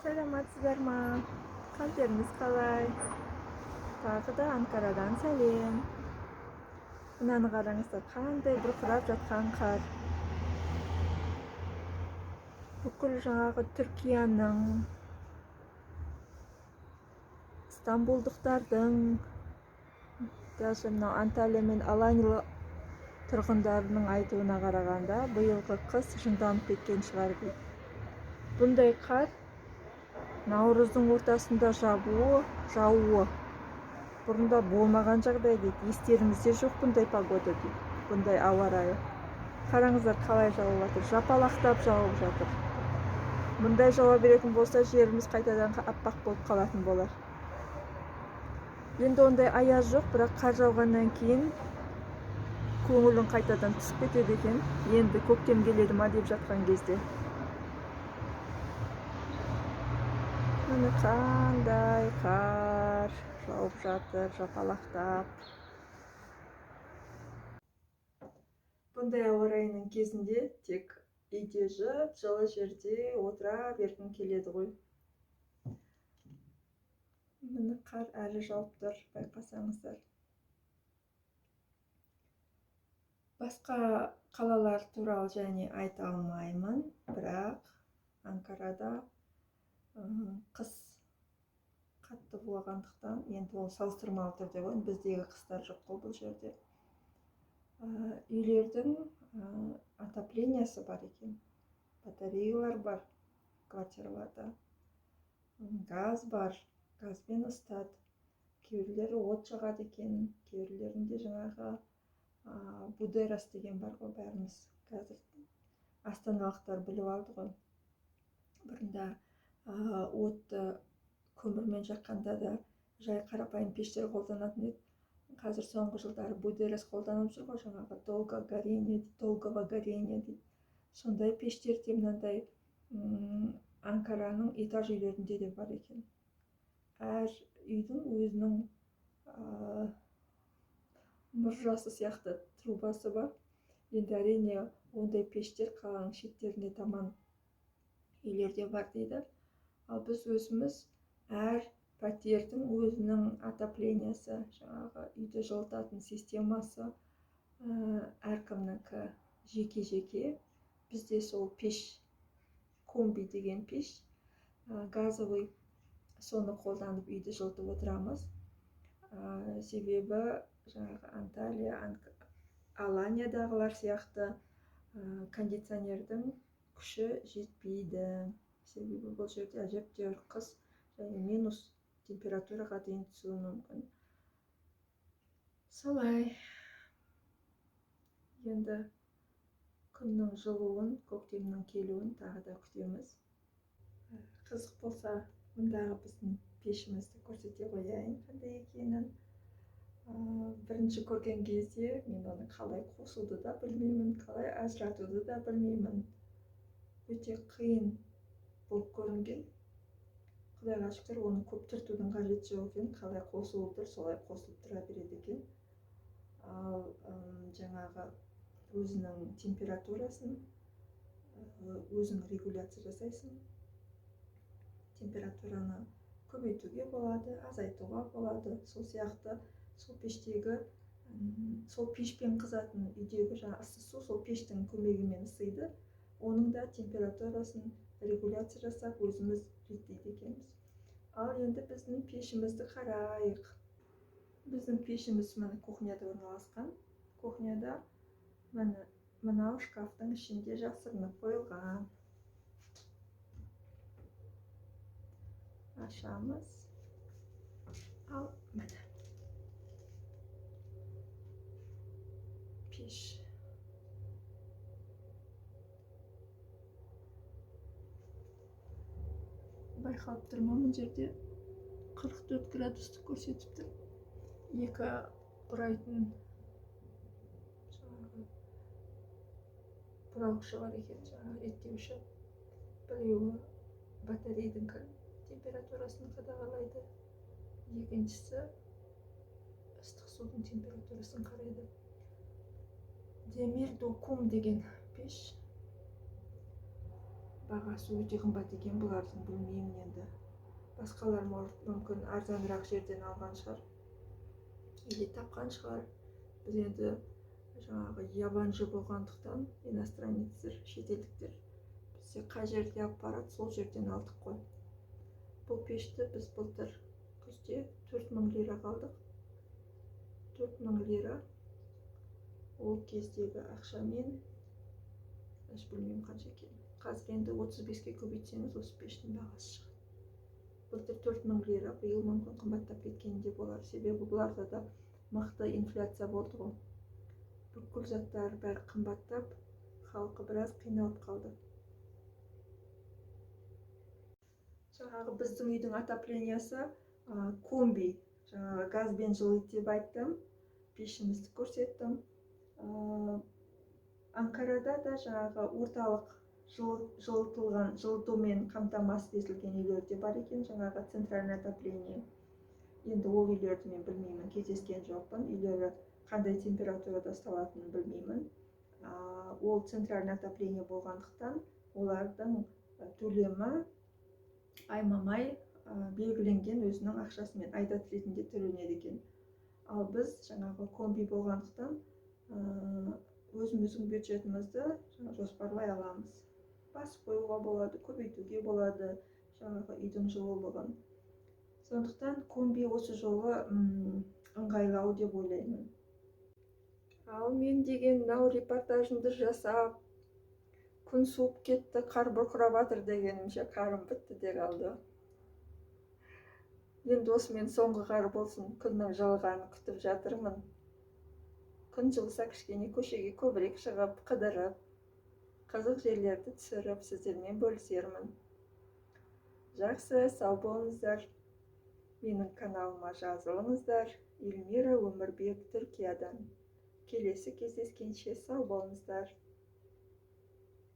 Саламатсыздар ма? Қалдарыңыз қалай? Тағы да Анкарадан сәлем. Мынаны қараңыздар, қандай бұрқырап жатқан қар. Бүкіл жаңағы Түркияның, Стамбулдықтардың, даже мынау Анталия мен Аланья тұрғындарының айтуына қарағанда, биылғы қыс жынданып кеткен шығар дейді. Бұндай қар наурыздың ортасында жауы бұрында болмаған жағдай дейді. Естеріңізде жоқ бұндай погода дейді. Бұндай ауа райы. Қараңыздар қалай жауып жатыр, жапалақтап жауып жатыр. Бұндай жауа беретін болса, жеріміз қайтадан аппақ болып қалатын болар. Енді ондай аяз жоқ, бірақ қар жауғаннан кейін көңілің қайтадан түсіп кетеді екен. Енді көктем келеді ма деп жатқан кезде. Міне қандай қар жауып жатыр, жапалақтап. Бұндай ауа райының кезінде тек үйде жылы жерде отыра бергім келеді ғой. Міне қар әлі жауып тұр, байқасаңыздар. Басқа қалалар туралы және айта алмаймын, бірақ Анкарада қыс қатты болғандықтан, енді ол салыстырмалы түрде ғой, біздегі қыстар жоқ қой бұл жерде. Үйлердің отоплениясы бар екен, батареялар бар квартираларда, газ бар, газбен ысытады. Кейбіреулері от жағады екен, кейбіреулерінде жаңағы будерас деген бар ғой, бәріміз қазір астаналықтар біліп алды ғой. Бұрында отты көмірмен жаққанда да жай қарапайым пештер қолданатын еді. Қазір соңғы жылдары будерас қолданып жүр ғой, жаңағы долгого горения дейді. Сондай пештер де мынандай Анкараның этаж үйлерінде де бар екен. Әр үйдің өзінің мұржасы сияқты трубасы бар. Енді әрине ондай пештер қаланың шеттеріне таман үйлерде бар дейді. Ал біз өзіміз әр пәтердің өзінің отоплениясы, жаңағы үйді жылытатын системасы әркімнікі жеке-жеке. Бізде сол пеш, комби деген пеш, газовый, соны қолданып үйді жылытып отырамыз. Себебі жаңағы Анталия, Аланьядағылар сияқты кондиционердің күші жетпейді. Себебі бұл жерде әжептәуір қыс және минус температураға дейін түсуі мүмкін. Солай. Енді күннің жылуын, көктемнің келуін тағы да күтеміз. Қызық болса, мұндағы біздің пешімізді көрсете қояйын, қандай екенін. Бірінші көрген кезде мен оны қалай қосуды да білмеймін, қалай ажыратуды да білмеймін. Өте қиын болып көрінген. Құдайға шүкір, оны көп түртудің қажеті жоқ екен. Қалай қосылып тұр, солай қосылып тұра береді екен. Ал жаңағы өзінің температурасын өзің регуляция жасайсың. Температураны көбейтуге болады, азайтуға болады. Сол сияқты сол пештегі, сол пешпен қызатын үйдегі жаңа ыссы су сол пештің көмегімен ысиды. Оның да температурасын регуляция жасап өзіміз реттейді екенбіз. Ал енді біздің пешімізді қарайық. Біздің пешіміз мына кухняда орналасқан. Кухняда мынау шкафтың ішінде жасырынып қойылған. Ашамыз. Ал міне пеш. Байқалып тұр ма, мына жерде 44 градусты көрсетіп тұр. Екі бұрайтын бұраушы бар екен, жаңағы реттеуші. Біреуі батарейдің температурасын қадағалайды, екіншісі ыстық судың температурасын қарайды. Демир докум деген пеш. бағасы өте қымбат екен бұлардың, білмеймін енді. Басқалар мүмкін арзанырақ жерден алған шығар, или тапқан шығар. Біз енді жаңағы ябанжы болғандықтан, иностранецтер, шетелдіктер бізде қай жерге алып барады, сол жерден алдық қой. Бұл пешті біз былтыр күзде 4000 лираға алдық. 4000 лира ол кездегі ақшамен, білмеймін қанша екен. Қазір енді 35-ке көбейтсеңіз осы пештің бағасы шығады. Былтыр 4000 лира, биыл мүмкін қымбаттап кеткені де болар. Себебі бұларда да мықты инфляция болды ғой. Бүкіл заттар бәрі қымбаттап, халқы біраз қиналып қалды. Жаңағы біздің үйдің отоплениясы комби, жаңағы газбен жылиды деп айттым, пешімізді көрсеттім. Анкарада да жаңағы орталық жылытылған, жылытумен қамтамасыз етілген үйлер де бар екен, жаңағы центральный отопление. Енді ол үйлерді мен білмеймін, кездескен жоқпын, үйлері қандай температурада ұсталатынын білмеймін. Ол центральный отопление болғандықтан олардың төлемі аймамай белгіленген өзінің ақшасымен айдат ретінде төленеді екен. Ал біз жаңағы комби болғандықтан өзіміздің бюджетімізді жоспарлай аламыз. Басып қоюға болады, көбейтуге болады жаңағы үйдің жылулығын. Сондықтан комби осы жолы ыңғайлау деп ойлаймын. Ал мен деген мынау репортажымды жасап, күн суып кетті, қар бұрқырап жатыр дегенімше қарым бітті де қалды. Енді осымен соңғы қар болсын, күннің жылығанын күтіп жатырмын. Күн жылыса кішкене көшеге көбірек шығып, қыдырып, қызық жерлерді түсіріп, сіздермен бөлісермін. Жақсы, сау болыңыздар. Менің каналыма жазылыңыздар. Эльмира Өмірбек, Түркиядан. Келесі кездескенше сау болыңыздар.